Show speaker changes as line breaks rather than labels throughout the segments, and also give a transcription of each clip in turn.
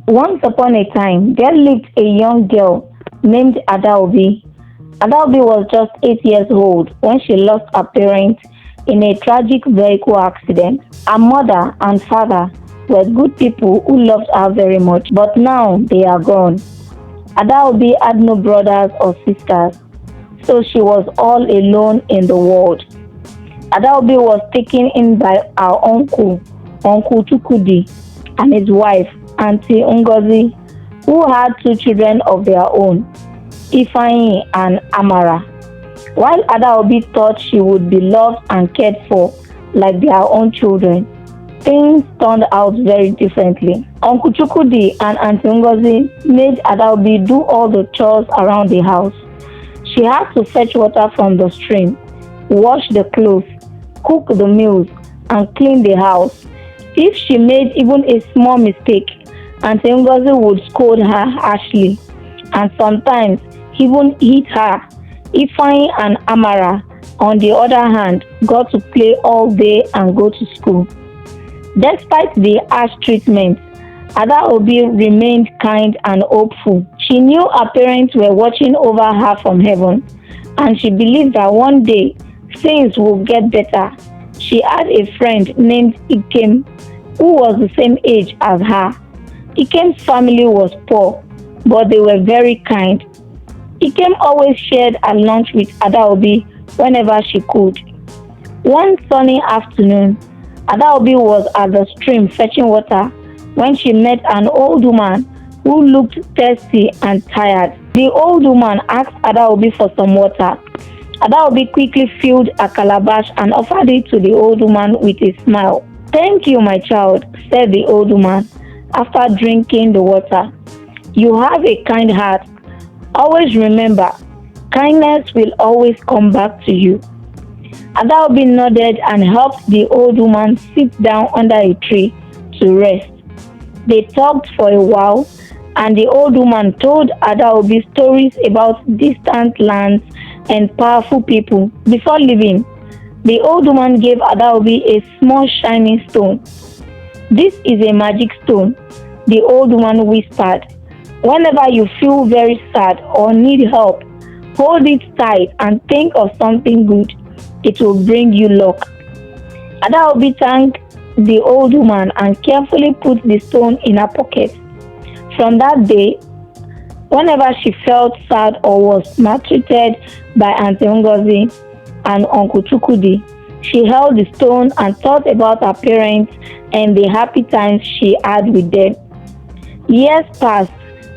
Once upon a time, there lived a young girl named Adaobi. Adaobi was just 8 years old when she lost her parents in a tragic vehicle accident. Her mother and father were good people who loved her very much, but now they are gone. Adaobi had no brothers or sisters, so she was all alone in the world. Adaobi was taken in by her Uncle Chukudi, and his wife, Auntie Ngozi, who had 2 children of their own, Ifeanyi and Amara. While Adaobi thought she would be loved and cared for like their own children, things turned out very differently. Uncle Chukudi and Auntie Ngozi made Adaobi do all the chores around the house. She had to fetch water from the stream, wash the clothes, cook the meals, and clean the house. If she made even a small mistake, Auntie Ngozi would scold her harshly and sometimes even hit her. Ifeanyi and Amara, on the other hand, got to play all day and go to school. Despite the harsh treatment, Adaobi remained kind and hopeful. She knew her parents were watching over her from heaven, and she believed that one day things would get better. She had a friend named Ikem, who was the same age as her. Ikem's family was poor, but they were very kind. Ikem always shared her lunch with Adaobi whenever she could. One sunny afternoon, Adaobi was at the stream fetching water when she met an old woman who looked thirsty and tired. The old woman asked Adaobi for some water. Adaobi quickly filled a calabash and offered it to the old woman with a smile. "Thank you, my child," said the old woman after drinking the water. "You have a kind heart. Always remember, kindness will always come back to you." Adaobi nodded and helped the old woman sit down under a tree to rest. They talked for a while, and the old woman told Adaobi stories about distant lands and powerful people. Before leaving, the old woman gave Adaobi a small shining stone. "This is a magic stone," the old woman whispered. "Whenever you feel very sad or need help, hold it tight and think of something good. It will bring you luck." Adaobi thanked the old woman and carefully put the stone in her pocket. From that day, whenever she felt sad or was maltreated by Auntie Ngozi and Uncle Chukudi, she held the stone and thought about her parents and the happy times she had with them. Years passed,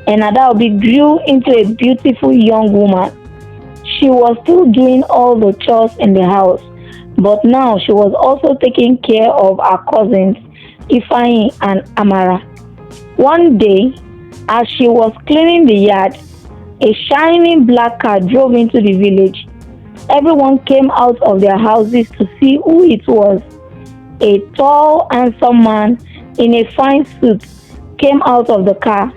and Adaobi grew into a beautiful young woman. She was still doing all the chores in the house, but now she was also taking care of her cousins, Ifeanyi and Amara. One day, as she was cleaning the yard, a shining black car drove into the village. Everyone came out of their houses to see who it was. A tall, handsome man in a fine suit came out of the car.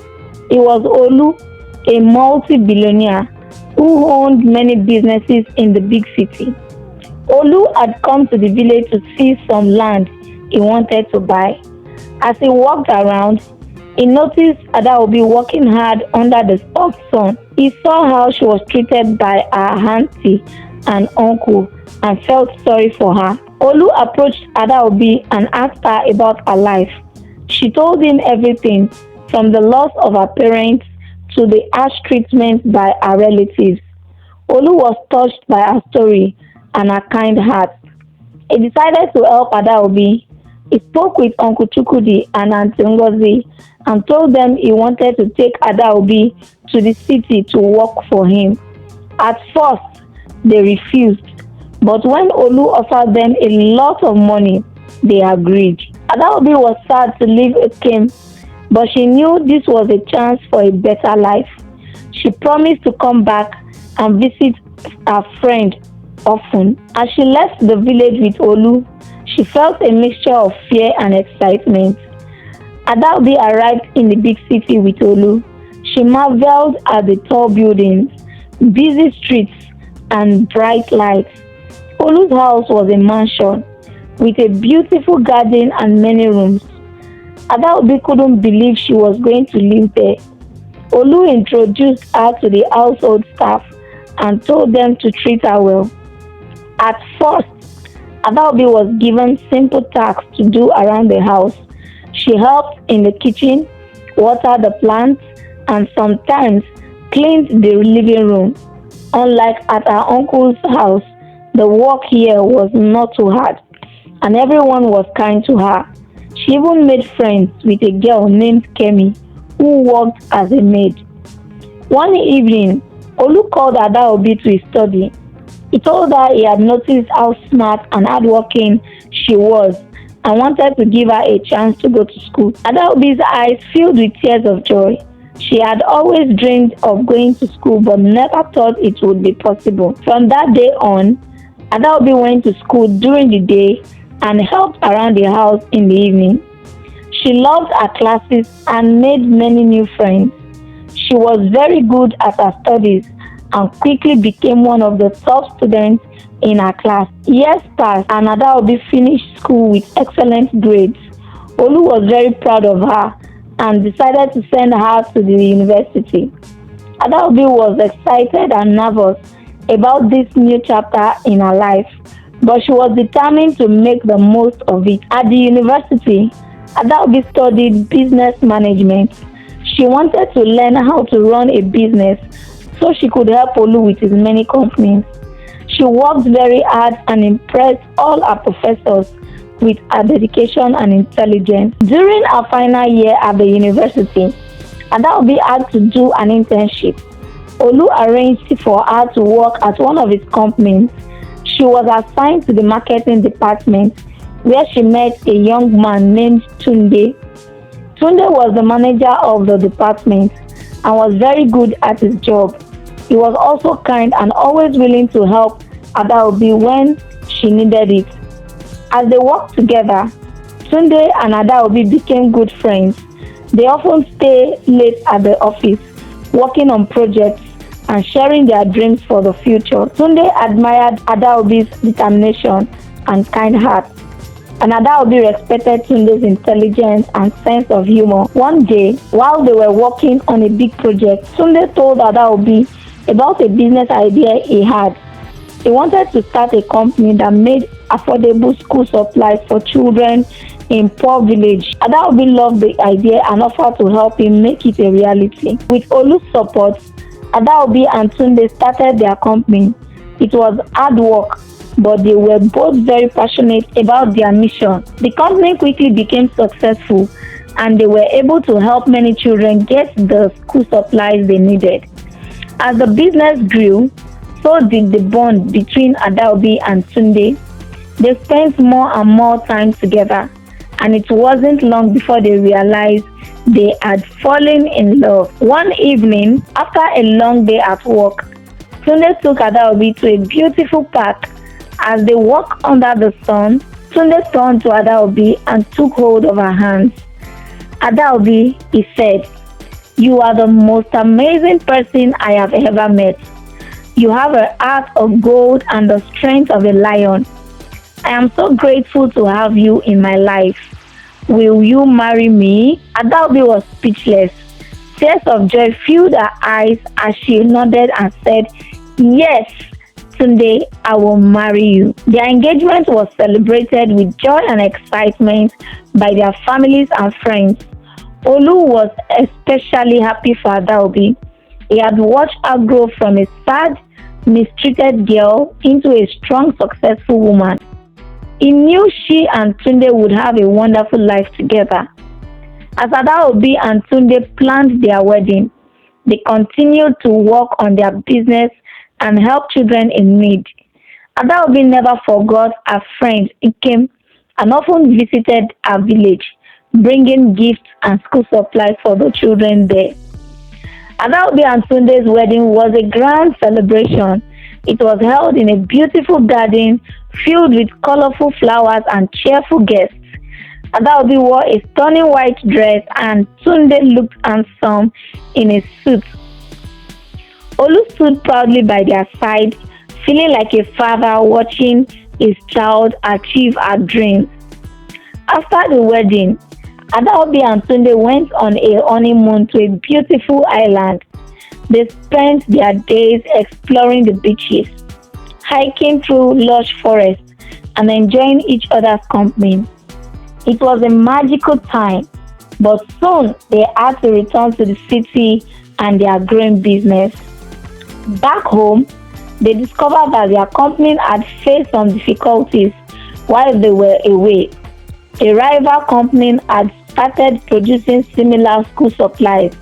It was Olu, a multi-billionaire who owned many businesses in the big city. Olu had come to the village to see some land he wanted to buy. As he walked around, he noticed Adaobi working hard under the hot sun. He saw how she was treated by her auntie and uncle and felt sorry for her. Olu approached Adaobi and asked her about her life. She told him everything, from the loss of her parents to the harsh treatment by her relatives. Olu was touched by her story and her kind heart. He decided to help Adaobi. He spoke with Uncle Chukudi and Auntie Ngozi and told them he wanted to take Adaobi to the city to work for him. At first, they refused, but when Olu offered them a lot of money, they agreed. Adaobi was sad to leave Ikem, but she knew this was a chance for a better life. She promised to come back and visit her friend often. As she left the village with Olu, she felt a mixture of fear and excitement. Adaobi arrived in the big city with Olu. She marveled at the tall buildings, busy streets, and bright lights. Olu's house was a mansion with a beautiful garden and many rooms. Adaobi couldn't believe she was going to live there. Olu introduced her to the household staff and told them to treat her well. At first, Adaobi was given simple tasks to do around the house. She helped in the kitchen, watered the plants, and sometimes cleaned the living room. Unlike at her uncle's house, the work here was not too hard, and everyone was kind to her. She even made friends with a girl named Kemi, who worked as a maid. One evening, Olu called Adaobi to his study. He told her he had noticed how smart and hardworking she was and wanted to give her a chance to go to school. Adaobi's eyes filled with tears of joy. She had always dreamed of going to school but never thought it would be possible. From that day on, Adaobi went to school during the day and helped around the house in the evening. She loved her classes and made many new friends. She was very good at her studies and quickly became one of the top students in her class. Years passed and Adaobi finished school with excellent grades. Olu was very proud of her and decided to send her to the university. Adaobi was excited and nervous about this new chapter in her life, but she was determined to make the most of it. At the university, Adaobi studied business management. She wanted to learn how to run a business so she could help Olu with his many companies. She worked very hard and impressed all her professors with her dedication and intelligence. During her final year at the university, Adaobi had to do an internship. Olu arranged for her to work at one of his companies. She was assigned to the marketing department, where she met a young man named Tunde. Tunde was the manager of the department and was very good at his job. He was also kind and always willing to help Adaobi when she needed it. As they worked together, Tunde and Adaobi became good friends. They often stay late at the office, working on projects and sharing their dreams for the future. Tunde admired Adaobi's determination and kind heart, and Adaobi respected Tunde's intelligence and sense of humor. One day, while they were working on a big project, Tunde told Adaobi about a business idea he had. He wanted to start a company that made affordable school supplies for children in poor village. Adaobi loved the idea and offered to help him make it a reality. With Olu's support, Adaobi and Tunde started their company. It was hard work, but they were both very passionate about their mission. The company quickly became successful and they were able to help many children get the school supplies they needed. As the business grew, so did the bond between Adaobi and Tunde. They spent more and more time together, and it wasn't long before they realized they had fallen in love. One evening, after a long day at work, Tunde took Adaobi to a beautiful park. As they walked under the sun, Tunde turned to Adaobi and took hold of her hands. "Adaobi," he said, "you are the most amazing person I have ever met. You have a heart of gold and the strength of a lion. I am so grateful to have you in my life. Will you marry me?" Adaobi was speechless. Tears of joy filled her eyes as she nodded and said, "Yes, Tunde, I will marry you." Their engagement was celebrated with joy and excitement by their families and friends. Olu was especially happy for Adaobi. He had watched her grow from a sad, mistreated girl into a strong, successful woman. He knew she and Tunde would have a wonderful life together. As Adaobi and Tunde planned their wedding, they continued to work on their business and help children in need. Adaobi never forgot her friend Ikem and often visited her village, bringing gifts and school supplies for the children there. Adaobi and Tunde's wedding was a grand celebration. It was held in a beautiful garden filled with colorful flowers and cheerful guests. Adaobi wore a stunning white dress and Tunde looked handsome in a suit. Olu stood proudly by their side, feeling like a father watching his child achieve her dreams. After the wedding, Adaobi and Tunde went on a honeymoon to a beautiful island. They spent their days exploring the beaches, hiking through lush forests, and enjoying each other's company. It was a magical time, but soon they had to return to the city and their growing business. Back home, they discovered that their company had faced some difficulties while they were away. A rival company had started producing similar school supplies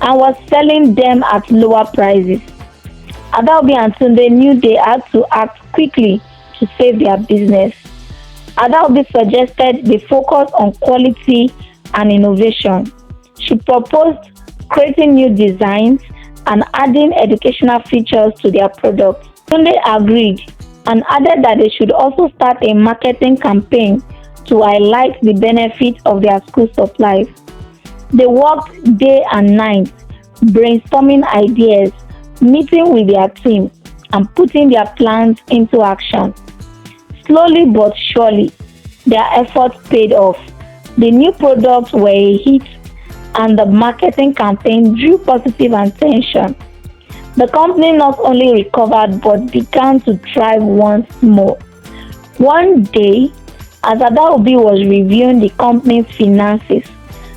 and was selling them at lower prices. Adaobi and Tunde knew they had to act quickly to save their business. Adaobi suggested they focus on quality and innovation. She proposed creating new designs and adding educational features to their products. Tunde agreed and added that they should also start a marketing campaign to highlight the benefits of their school supplies. They worked day and night, brainstorming ideas, meeting with their team, and putting their plans into action. Slowly but surely, their efforts paid off. The new products were a hit, and the marketing campaign drew positive attention. The company not only recovered but began to thrive once more. One day, as Adaobi was reviewing the company's finances,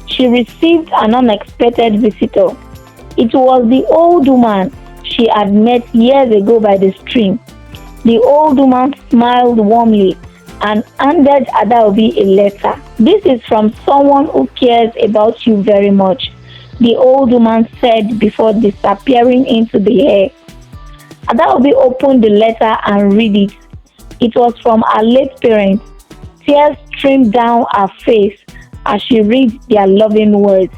she received an unexpected visitor. It was the old woman she had met years ago by the stream. The old woman smiled warmly and handed Adaobi a letter. "This is from someone who cares about you very much," the old woman said before disappearing into the air. Adaobi opened the letter and read it. It was from her late parents. Tears streamed down her face as she read their loving words,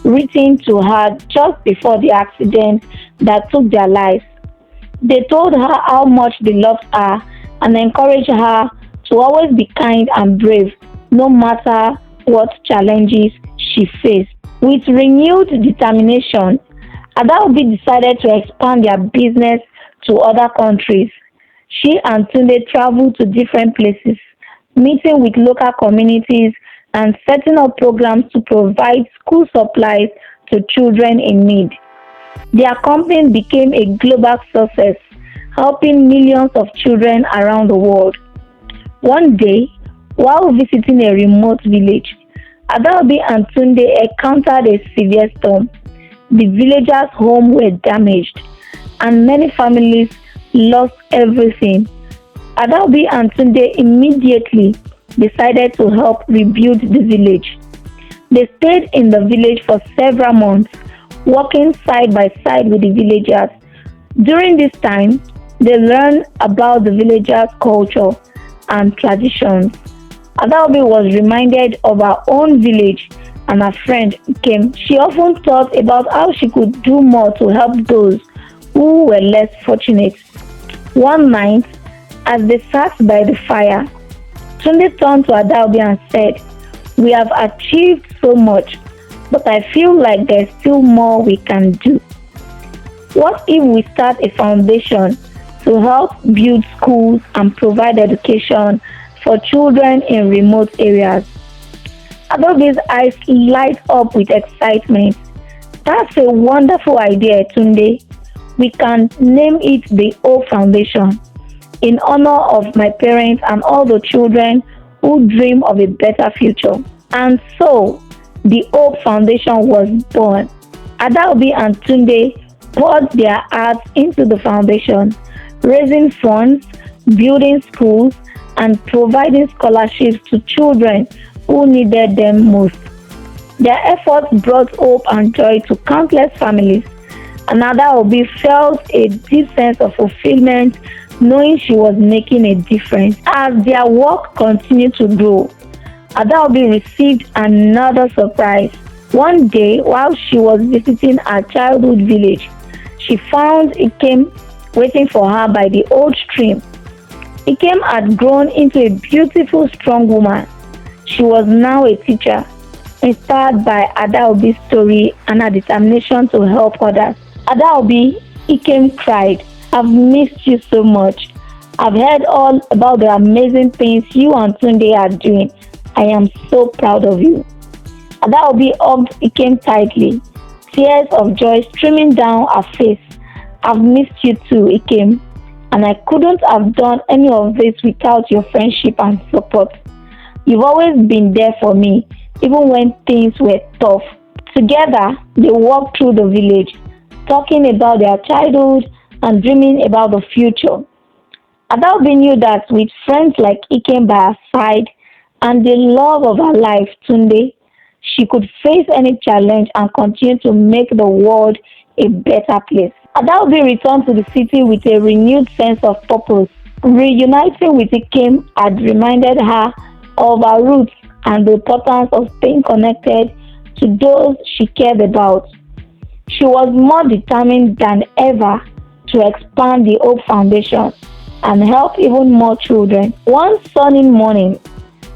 written to her just before the accident that took their lives. They told her how much they loved her and encouraged her to always be kind and brave, no matter what challenges she faced. With renewed determination, Adaobi decided to expand their business to other countries. She and Tunde traveled to different places, meeting with local communities and setting up programs to provide school supplies to children in need. Their company became a global success, helping millions of children around the world. One day, while visiting a remote village, Adaobi and Tunde encountered a severe storm. The villagers' homes were damaged, and many families lost everything. Adaobi and Tunde immediately decided to help rebuild the village. They stayed in the village for several months, working side by side with the villagers. During this time, they learned about the villagers' culture and traditions. Adaobi was reminded of her own village and her friend came. She often thought about how she could do more to help those who were less fortunate. One night, as they sat by the fire, Tunde turned to Adaobi and said, "We have achieved so much, but I feel like there's still more we can do. What if we start a foundation to help build schools and provide education for children in remote areas?" Adaobi's eyes light up with excitement. "That's a wonderful idea, Tunde. We can name it the OCHE Foundation, in honor of my parents and all the children who dream of a better future." And so, the OCHE Foundation was born. Adaobi and Tunde poured their hearts into the foundation, raising funds, building schools, and providing scholarships to children who needed them most. Their efforts brought hope and joy to countless families, and Adaobi felt a deep sense of fulfillment knowing she was making a difference. As their work continued to grow, Adaobi received another surprise. One day, while she was visiting her childhood village, she found Ikem waiting for her by the old stream. Ikem had grown into a beautiful, strong woman. She was now a teacher, inspired by Adaobi's story and her determination to help others. "Adaobi," Ikem cried, "I've missed you so much. I've heard all about the amazing things you and Tunde are doing. I am so proud of you." Adaobi hugged Ikem tightly, tears of joy streaming down her face. "I've missed you too, Ikem, and I couldn't have done any of this without your friendship and support. You've always been there for me, even when things were tough." Together, they walked through the village, talking about their childhood and dreaming about the future. Adaobi knew that with friends like Ikem by her side and the love of her life, Tunde, she could face any challenge and continue to make the world a better place. Adaobi returned to the city with a renewed sense of purpose. Reuniting with Ikem had reminded her of her roots and the importance of staying connected to those she cared about. She was more determined than ever to expand the Hope Foundation and help even more children. One sunny morning,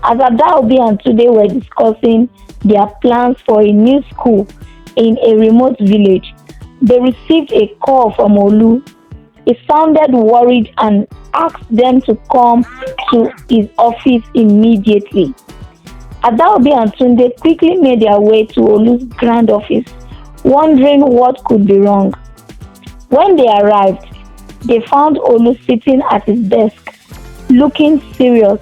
as Adaobi and Tunde were discussing their plans for a new school in a remote village, they received a call from Olu. He sounded worried and asked them to come to his office immediately. Adaobi and Tunde quickly made their way to Olu's grand office, wondering what could be wrong. When they arrived, they found Olu sitting at his desk, looking serious.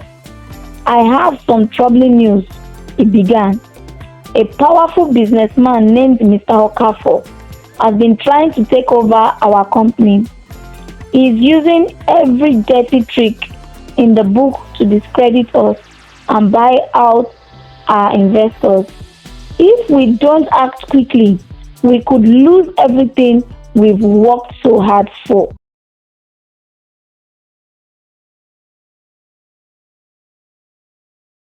"I have some troubling news," he began. "A powerful businessman named Mr. Okafor has been trying to take over our company. He is using every dirty trick in the book to discredit us and buy out our investors. If we don't act quickly, we could lose everything we've worked so hard for."